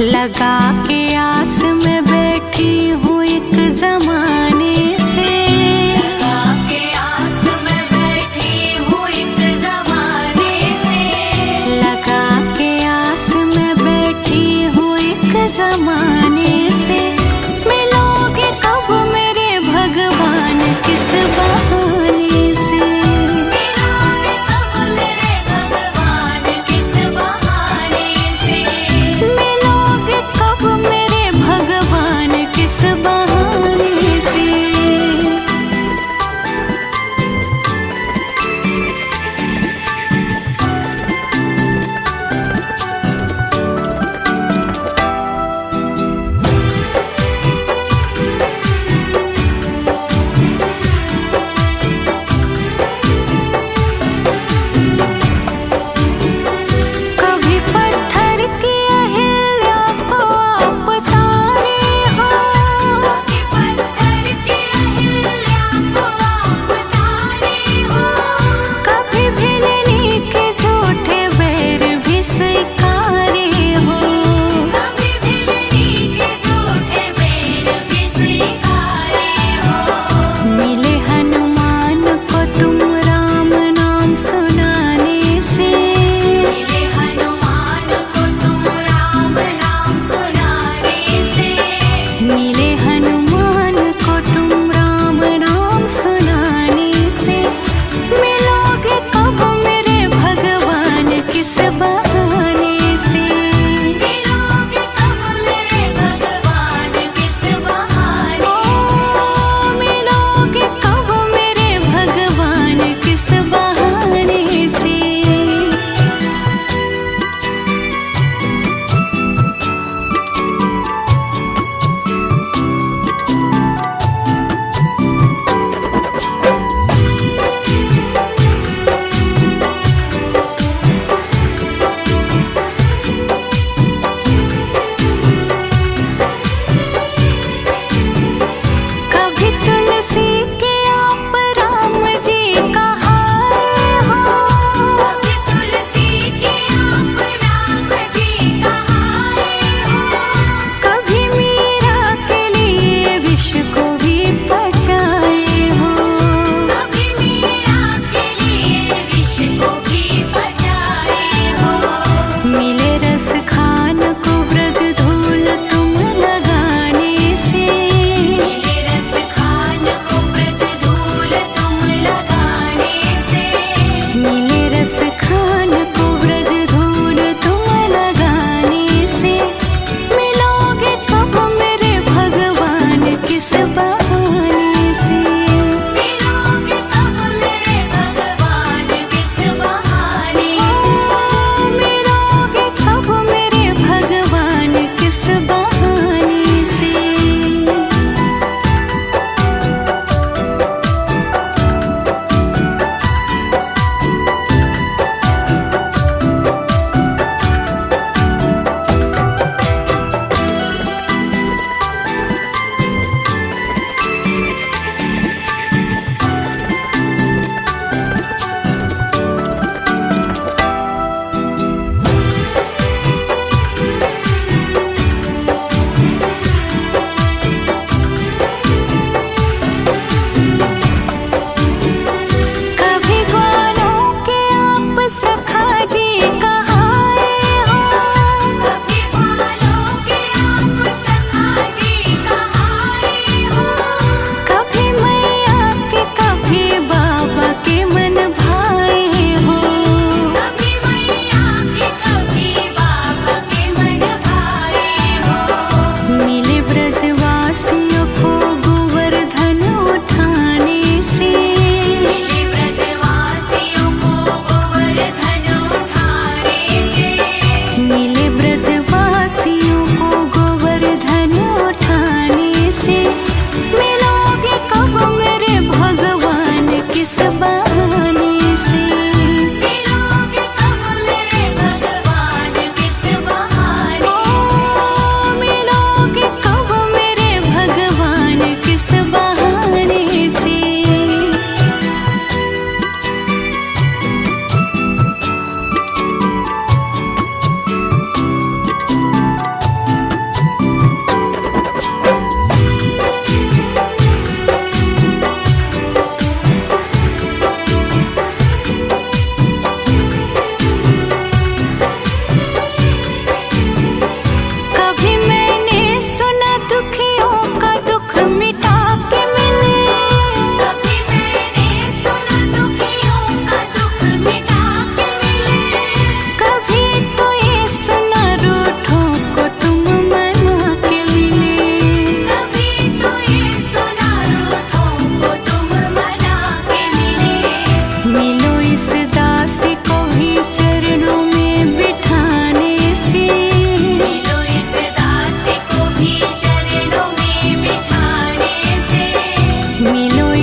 लगा के आस में बैठी हूँ एक जमाने से, लगा के आस में बैठी हूँ एक जमाने से, लगा के आस में बैठी हूँ एक जमाने से। मिलोगे कब मेरे भगवान किस बहाने से, मिलोगे कब मेरे भगवान किस बहाने से, मिलोगे कब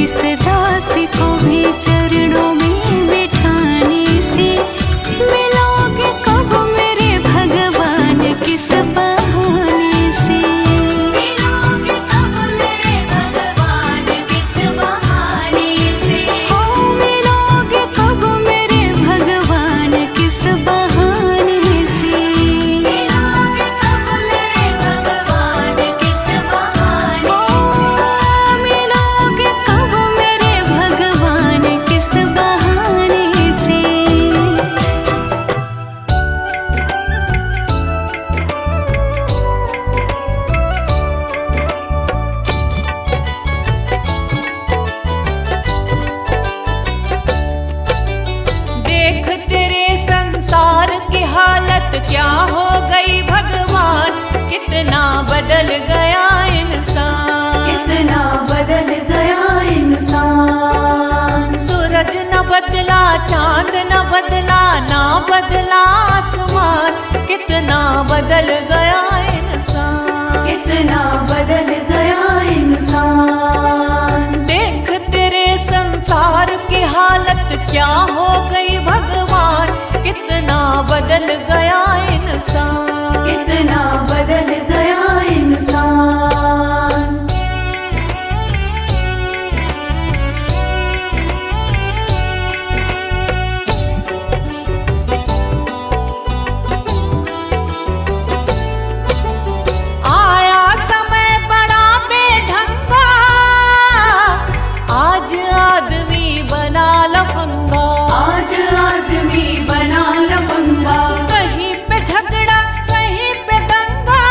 इस दासी को भी चरणों में बिठाने से मिलोगे कब मेरे भगवान किस बहाने से मिलोगे कब मेरे भगवान किस बहाने से हो मिलोगे कब मेरे भगवान किस बहाने से मिलोगे कब मेरे भगवान किस बहाने से मिलोगे कब मेरे भगवान किस बहाने से। देख तेरे संसार की हालत क्या हो गई भगवान, कितना बदल गया इंसान, कितना बदल गया इंसान। सूरज न बदला, चांद न बदला, ना बदला आसमान, कितना बदल गया इंसान, कितना बदल गया इंसान। देख तेरे संसार की हालत क्या हो गई भगवान, कितना बदल गया इंसान, कितना बदल गया इंसान। आया समय बड़ा बेढंगा, आज आदमी बना लफंगा, आज आदमी बना लफंगा। कहीं पे झगड़ा कहीं पे दंगा,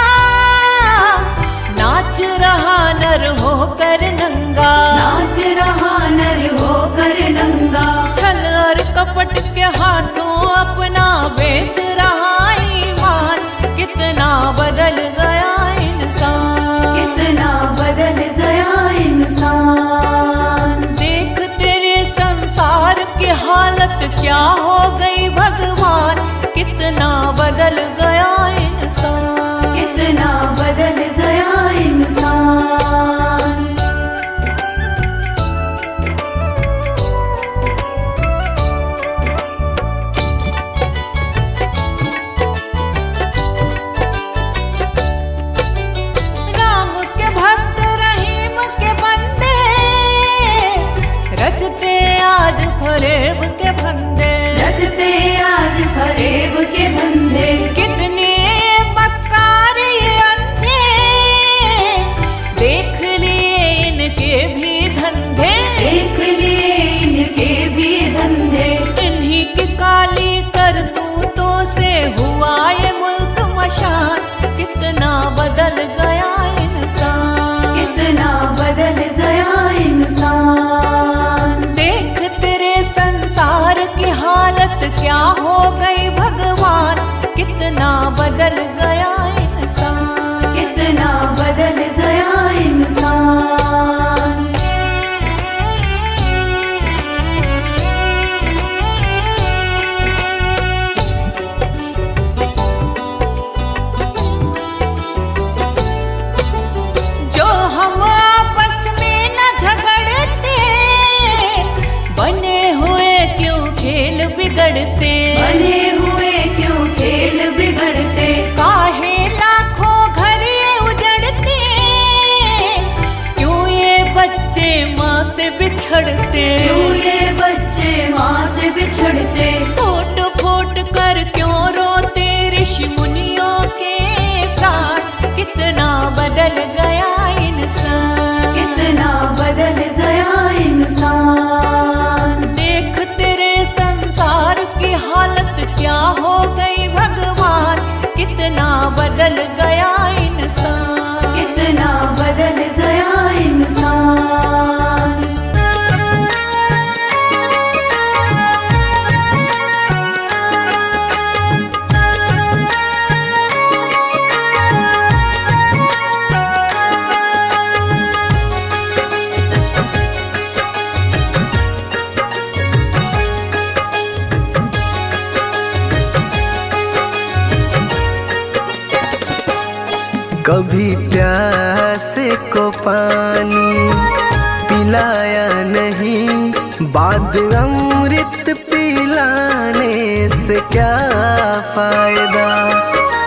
नाच रहा नर होकर नंगा, नाच रहा नर होकर नंगा। छल और कपट के हाथों अपना बेच रहा ईमान, कितना बदल गया इंसान, कितना बदल गया इंसान। देख तेरे संसार की हालत क्या हो गई भगवान, कितना बदल गया इंसान, कितना बदल गया इंसान। राम के भक्त रहीम के बंदे, रचते आज फरेब के फंदे, रचते आज फरेब के धंधे। कितने मक्कार ये अंधे, देख लिए इनके भी धंधे, देख लिए इनके भी धंधे। इन्हीं की काली करतूतों से हुआ ये मुल्क मशान, कितना बदल गया इंसान, कितना बदल गया इंसान। देख तेरे संसार की हालत क्या हो गई भगवान, कितना बदल गया इंसान, कितना बदल गया इंसान। जो हम आपस में न झगड़ते, बने हुए क्यों खेल बिगड़ते, बने हुए क्यों खेल बिगड़ते। काहे लाखों घर ये उजड़ते, क्यों ये बच्चे माँ से बिछड़ते, क्यों ये बच्चे माँ से बिछड़ते। फूट फूट कर क्यों रोते ऋषि मुनियों के प्राण, कितना बदल गया इंसान, कितना बदल गया इंसान। देख तेरे संसार की हालत क्या हो गई भगवान, कितना बदल गया इंसान, कितना बदल गया इंसान। कभी प्यासे को पानी पिलाया बाद अमृत पिलाने से क्या फायदा।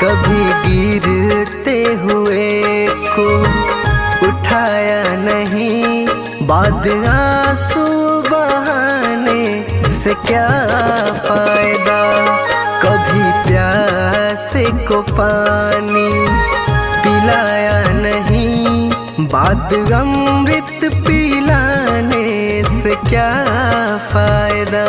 कभी गिरते हुए को उठाया नहीं, बाद आंसू बहाने से क्या फायदा। कभी प्यासे को पानी पिलाया नहीं, बाद अमृत पिलाने से क्या फायदा।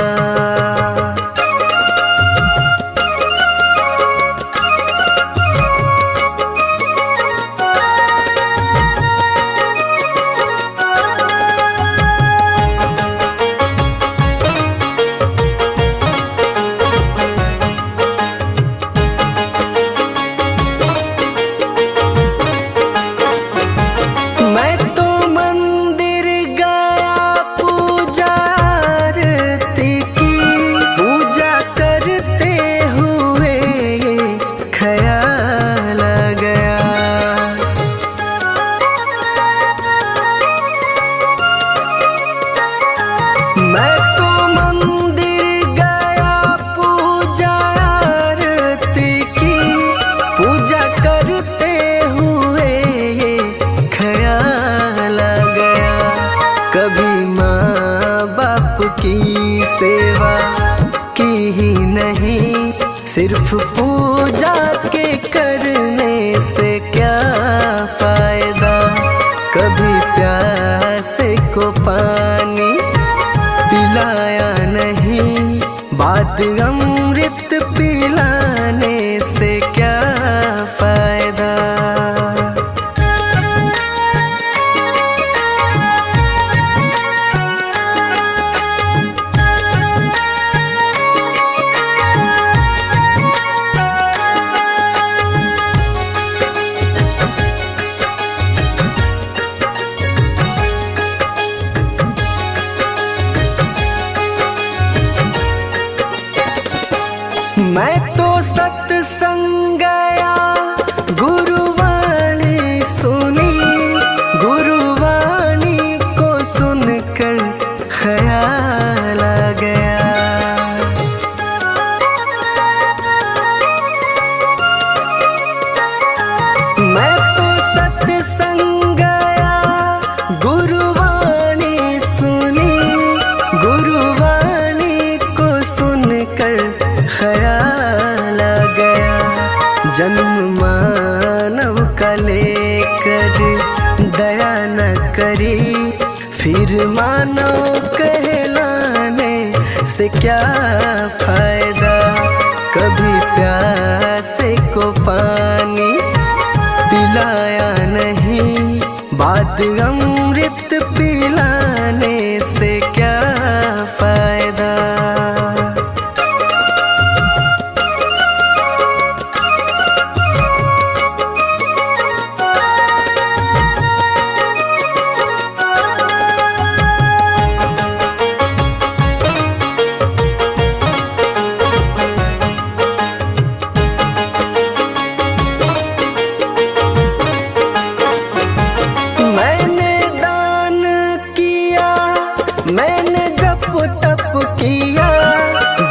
की सेवा की ही नहीं, सिर्फ पूजा के करने से क्या फायदा। कभी प्यासे को पानी पिलाया नहीं, बाद अमृत पिलाने से क्या फायदा। मैं तो सत्संग गया, गुरुवाणी सुनी, गुरुवाणी को सुनकर ख्याल आ गया। मैं तो सत्संग गया, गुरुवाणी सुनी, गुरुवाणी को सुनकर ख्याल आ गया। जन्म मानव का लेकर दया न करी, फिर मानव कहलाने से क्या फायदा। कभी प्यासे को पानी पिलाया नहीं, बाद अमृत पिलाने से क्या फायदा। मैंने जप तप किया,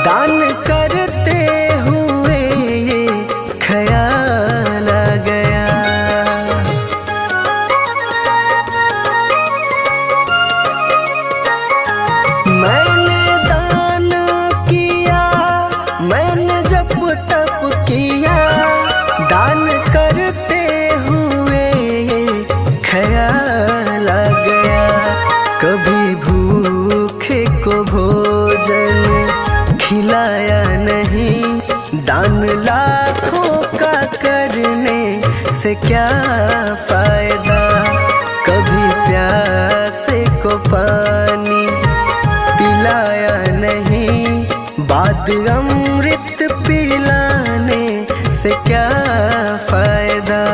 दान करते हुए ये ख्याल आ गया। मैंने दान किया, मैंने जप तप किया, दान करते हुए ये ख्याल आ गया। कभी भूखे को भोजन खिलाया नहीं, दान लाखों का करने से क्या फायदा। कभी प्यासे को पानी पिलाया नहीं, बाद अमृत पिलाने से क्या फायदा।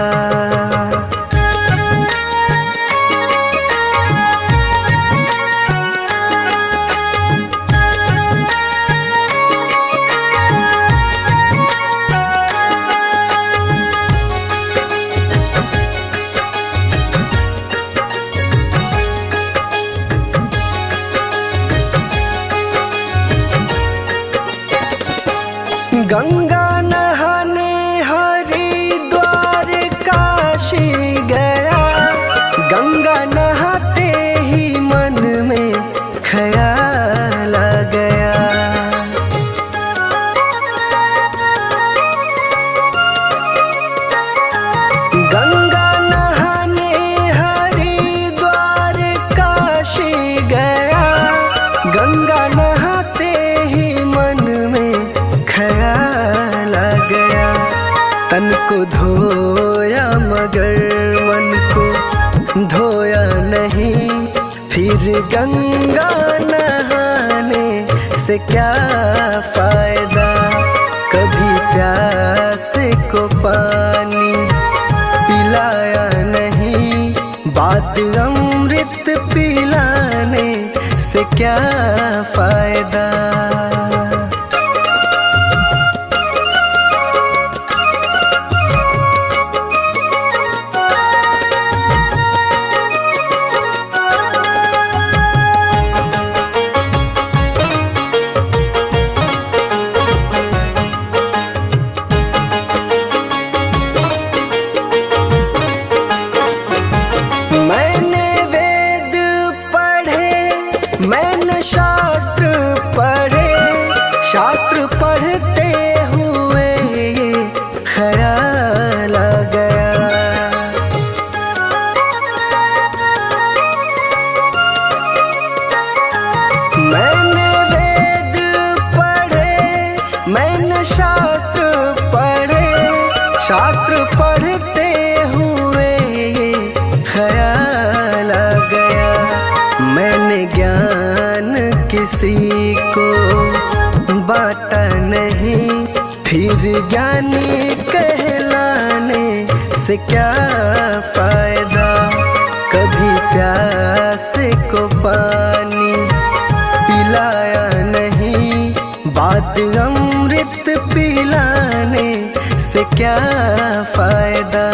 गंगा नहाने हरिद्वार काशी गया, गंगा नहाते ही मन में ख्याल आ गया। गंगा नहाने हरिद्वार काशी गया, गंगा नहाते ही मन में ख्याल आ गया। तन को धोया मगर मन को धोया नहीं, फिर गंगा नहाने से क्या फायदा। कभी प्यास को पानी पिलाया नहीं, बात अमृत पिलाने से क्या फायदा। मैंने वेद पढ़े, मैंने शास्त्र पढ़े, शास्त्र पढ़ते हुए ये ख्याल आ गया। मैंने वेद पढ़े, मैंने शास्त्र पढ़े, शास्त्र पढ़ते हुए ये ख्याल आ गया। मैंने ज्ञान किसी को बांटा नहीं, फिर ज्ञानी कहलाने से क्या फायदा। कभी प्यास को पानी पिलाया नहीं, बात अमृत पिलाने से क्या फायदा।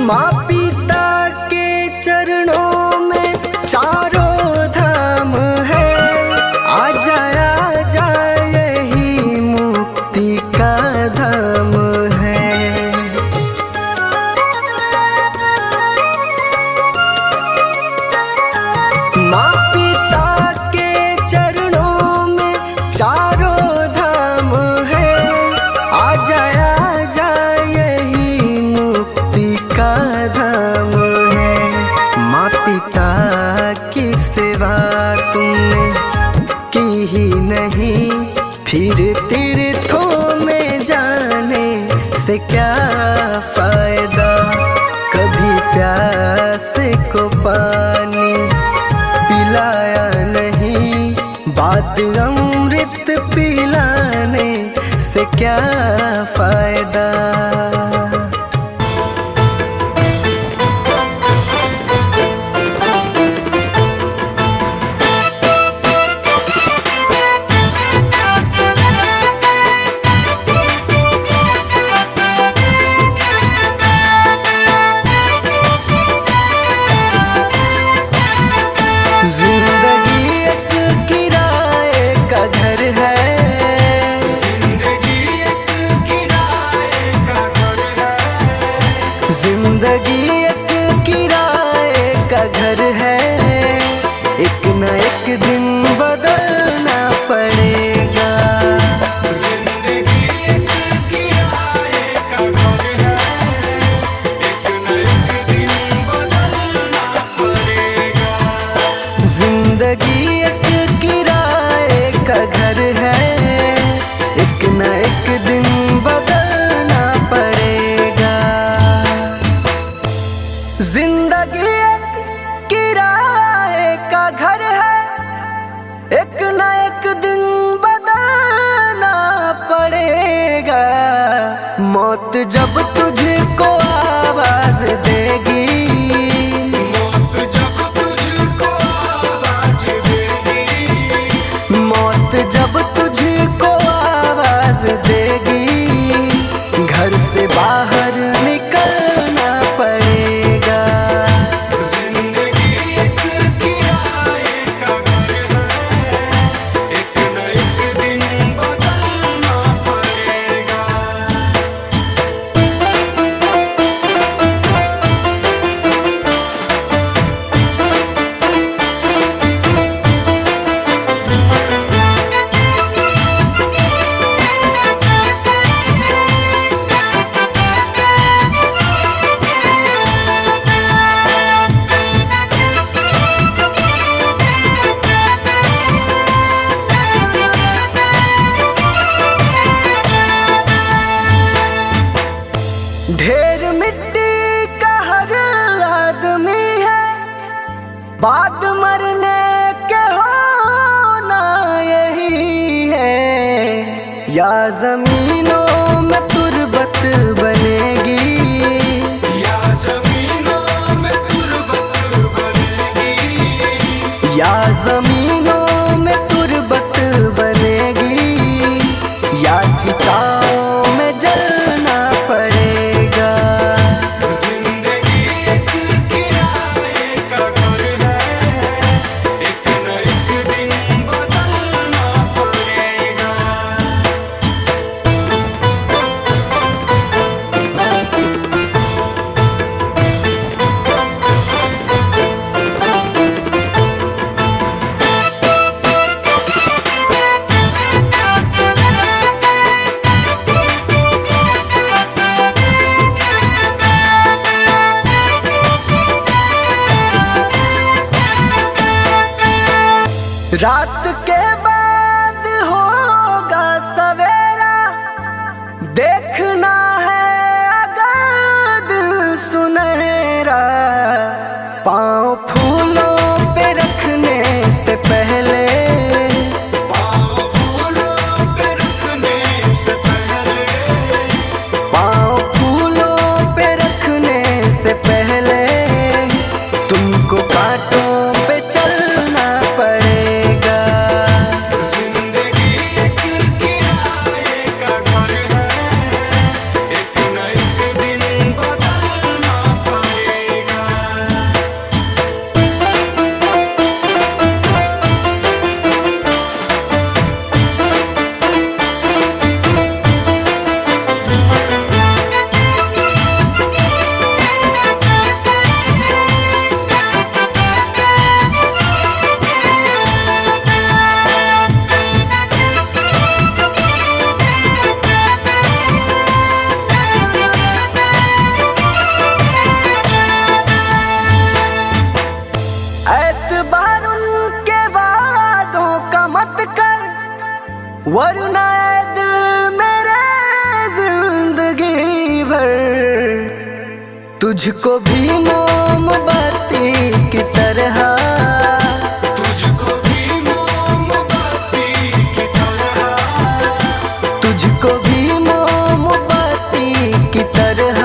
माँ पिता के चरणों में चारों धाम है, आ जा यही मुक्ति का धाम है। माँ पिता के चरणों में चारों धाम है, आ जा यही मुक्ति का धाम है। माँ पिता की सेवा तुमने की ही नहीं, फिर तीर्थों में जाने से क्या फायदा। कभी प्यास को पानी पिलाया नहीं, बात अमृत पिलाने से क्या फायदा। जिंदगी एक किराए का घर है, जिंदगी एक किराए का घर है, जिंदगी एक किराए का घर है। एक न एक दिन बदलना पड़ेगा। जिंदगी एक किराए का घर है, एक न एक दिन बदलना पड़ेगा। जिंदगी एक किराए का घर है, एक न एक दिन बदलना पड़ेगा। जिंदगी एक किराए का घर है, एक न एक दिन बदलना पड़ेगा। मौत जब तुझको आवाज दे बाद मरने के होना यही है, या जमीनों में तुरबत बनेगी, या जमीनों में तुरबत बनेगी, या जमीनों में तुरबत बनेगी, या चिताओं में जलना पड़ेगा। जिंदगी एक किराए का घर है, एक न एक दिन बदलना पड़ेगा। रात के बाद होगा सवेरा, देखना है अगर दिल सुनहरा, पाँव फूलों पे रखने से पहले, पाँव फूलों पे रखने से पहले, पाँव फूलों पे रखने से पहले, तुमको कांटों पे चलना पड़ेगा। जिंदगी एक किराए का घर है, एक न एक दिन बदलना पड़ेगा। एतबार उनके वादों का मत कर, वरना ऐ दिल मेरे जिंदगी भर तुझको भी मोमबत्ती की तरह, तुझको भी मोमबत्ती की तरह, तुझको भी मोमबत्ती की तरह,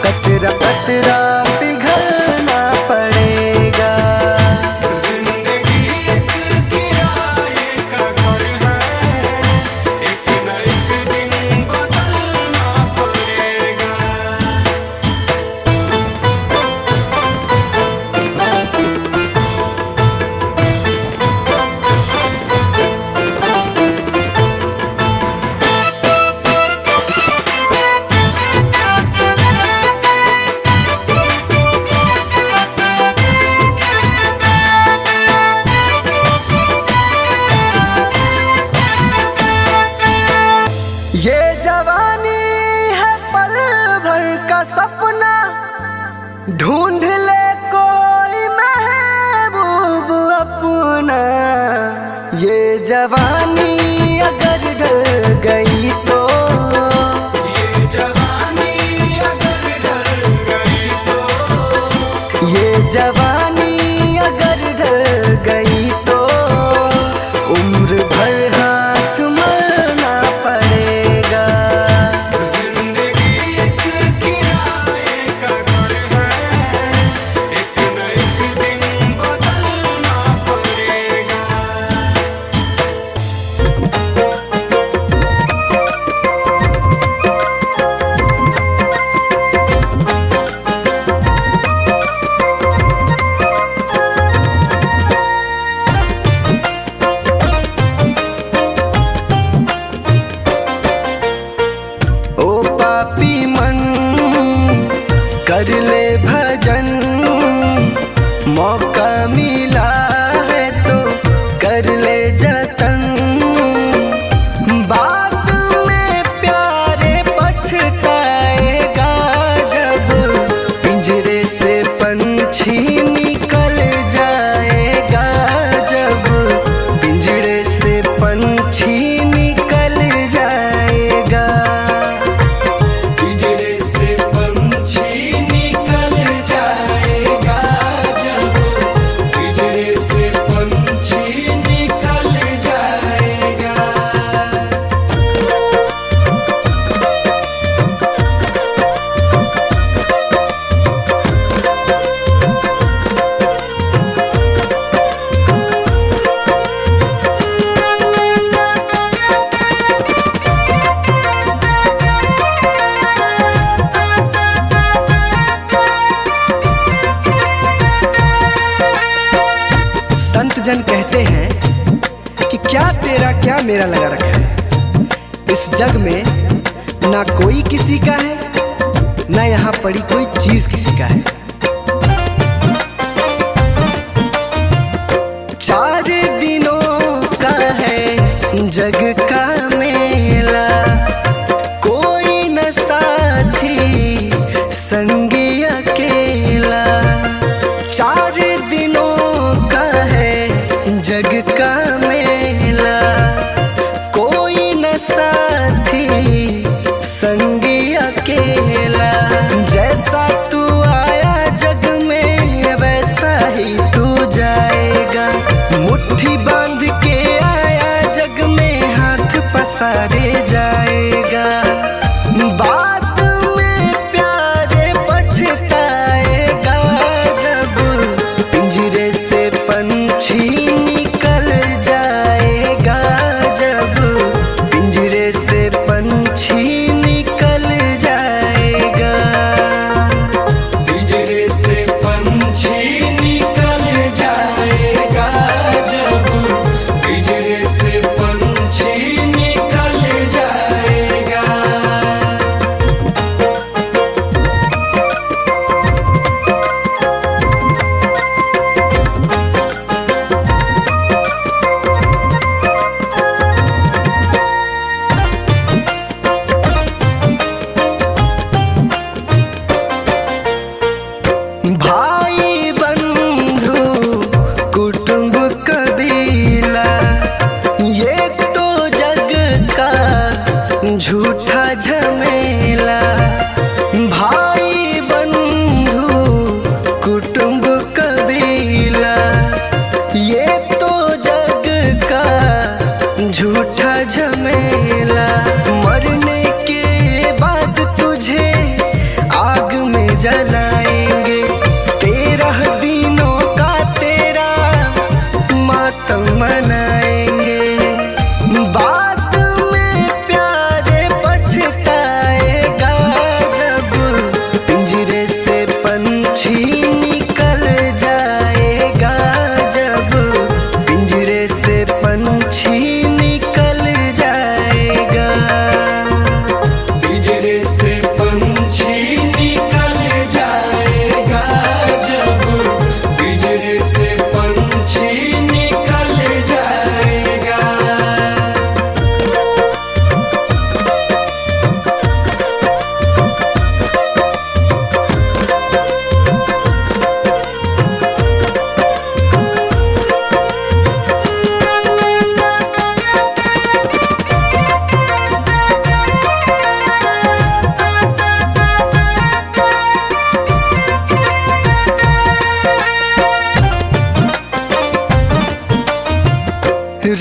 कतरा कतरा पिघलना पड़ेगा। जिंदगी एक किराए का घर है, एक न एक दिन बदलना पड़ेगा। ये जवानी है पल भर का सपना, ढूंढ ले कोई महबूब अपना। ये जवानी अगर ढल गई तो, ये जवानी अगर ढल गई तो, ये जवानी अगर ढल गई तो, उम्र भर हाथ मलना पड़ेगा। जिंदगी एक किराए का घर है, एक न एक दिन बदलना पड़ेगा। ओ पापी मन कर ले भजन, मौका मिला है तो कर ले जतन। बाद में प्यारे पछताएगा जब पिंजरे से पंछी निकल जाएगा, जब पिंजरे से पंछी निकल जाएगा। जन कहते हैं कि क्या तेरा क्या मेरा लगा रखा है। इस जग में ना कोई किसी का है, ना यहाँ पड़ी कोई चीज किसी का है। 4 दिनों का है जग का मेला, कोई न साथी संगी अकेला। 4 दिनों का है जग का मेला, कोई न साथी संगी अकेला। जैसा तू आया जग में वैसा ही तू जाएगा, मुट्ठी बांध के आया जग में हाथ पसारे जाएगा। बाद में प्यारे पछताएगा जब पिंजरे से पंछी निकल जाएगा, जब पिंजरे से पंछी निकल जाएगा। पिंजरे से पंछी निकल जाएगा, जब पिंजरे से पंछी निकल जाएगा। भाई बंधु कुटुंब कबीला, ये तो जग का झूठा झमेला। भाई बंधु कुटुंब कबीला, ये तो जग का झूठा झमेला। मरने के बाद तुझे आग में जलाएंगे, 13 दिनों का तेरा मातम मनाएंगे। बाद में प्यारे पछताएगा जब पिंजरे से पंछी निकल जाएगा, जब पिंजरे से पंछी निकल जाएगा। पिंजरे से पंछी निकल जाएगा, जब पिंजरे से पंछी निकल जाएगा।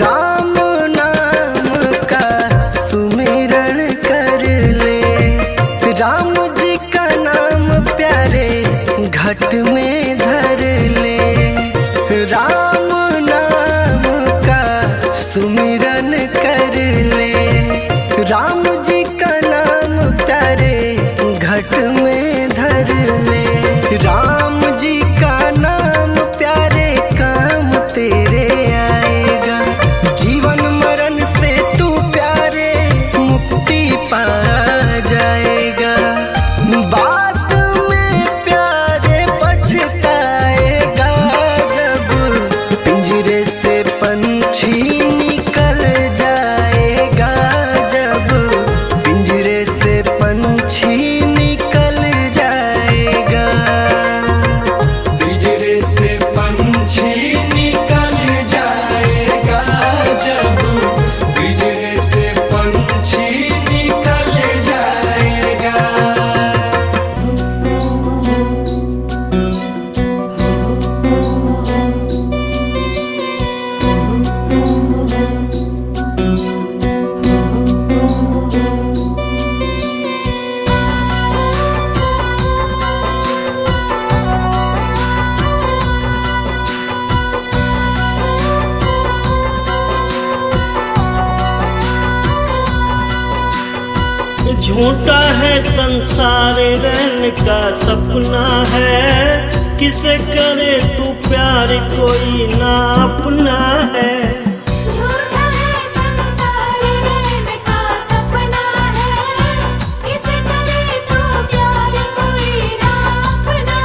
राम नाम का सुमिरन कर ले, राम जी का नाम प्यारे घट में धर ले। राम नाम का सुमिरन कर ले, राम जी का नाम प्यारे घट में धर ले। राम जी का नाम प्यारे काम तेरे आएगा, जीवन मरण से तू प्यारे मुक्ति पा जाएगा। बाद में प्यारे पछताएगा जब पिंजरे से पंछी निकल जाएगा, जब पिंजरे से पंछी निकल जाएगा। पिंजरे से पंछी निकल जाएगा, जब पिंजरे से पंछी निकल जाएगा। झूठा है संसार रैन का सपना है, किसे करे तू प्यार कोई ना अपना है। झूठा है संसार रैन का सपना है, किसे करे तू प्यार कोई ना अपना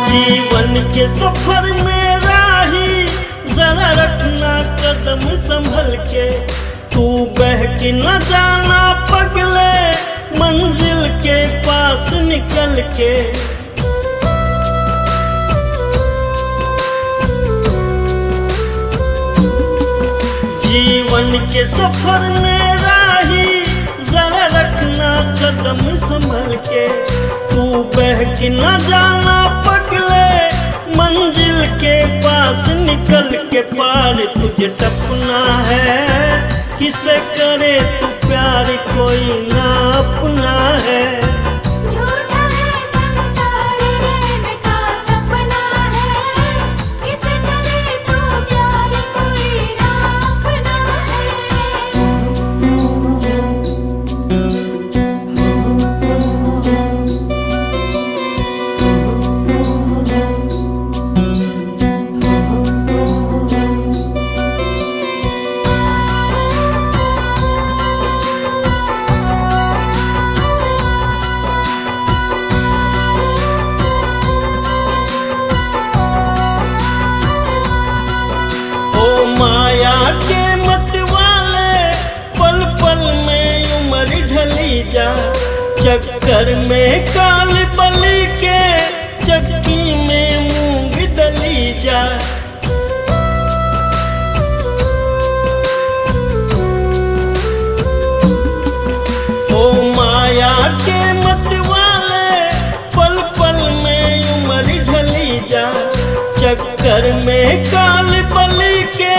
जीवन के सफर में राही जरा रखना कदम संभल के, तू बहक न जाना पगले मंजिल के पास निकल के। जीवन के सफर में राही जरा रखना कदम संभल के, तू बहक न जाना पगले मंजिल के पास निकल के। पार तुझे टपना है, किसे करे तू प्यार कोई ना अपना है। झूठा है संसार रैन का सपना है, किसे करे तू प्यार कोई ना अपना ओ माया के मत वाले पल पल में उम्र ढली जा, चक्कर में काल बलि के चक्की में मूंग दली जा। ओ माया के मत वाले पल पल में उम्र ढली जा, चक्कर में काल बलि के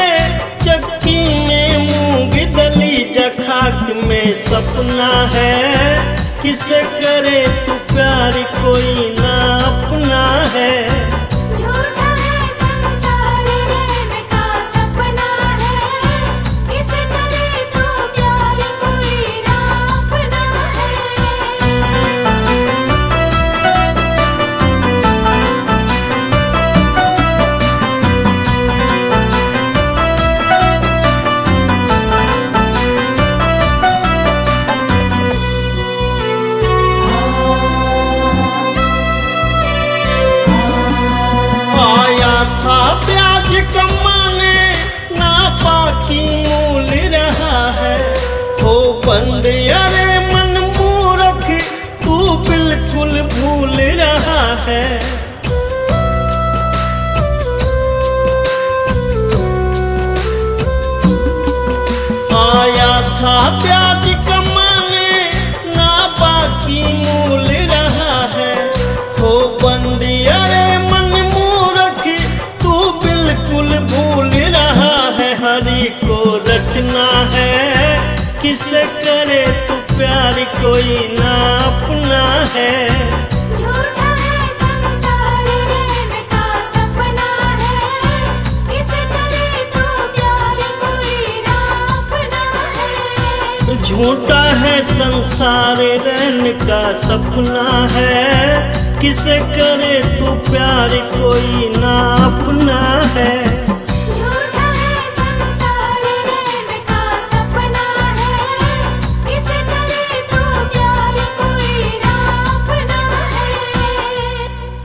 चक्की में मूंग दली जा। खाक में सपना है, किसे करे तू प्यार कोई ना अपना है। झूठा है संसार रैन का सपना है, किसे करे तू प्यार कोई ना अपना आया था ब्याज कमाने ना बाकी मूल रहा है, हो बंद अरे मन मूर्ख तू बिल्कुल भूल रहा है। आया था ब्याज कमाने ना बाकी मूल रहा है, हो बंद अरे मन मूर्ख तू बिल्कुल भूल रहा है। हरि को रटना है, किसे करे तू प्यार कोई ना अपना है। झूठा है संसार रैन का सपना है, किसे करे तू प्यार कोई ना अपना है। झूठा है संसार रैन का सपना है, किसे करे तू प्यार कोई ना अपना है।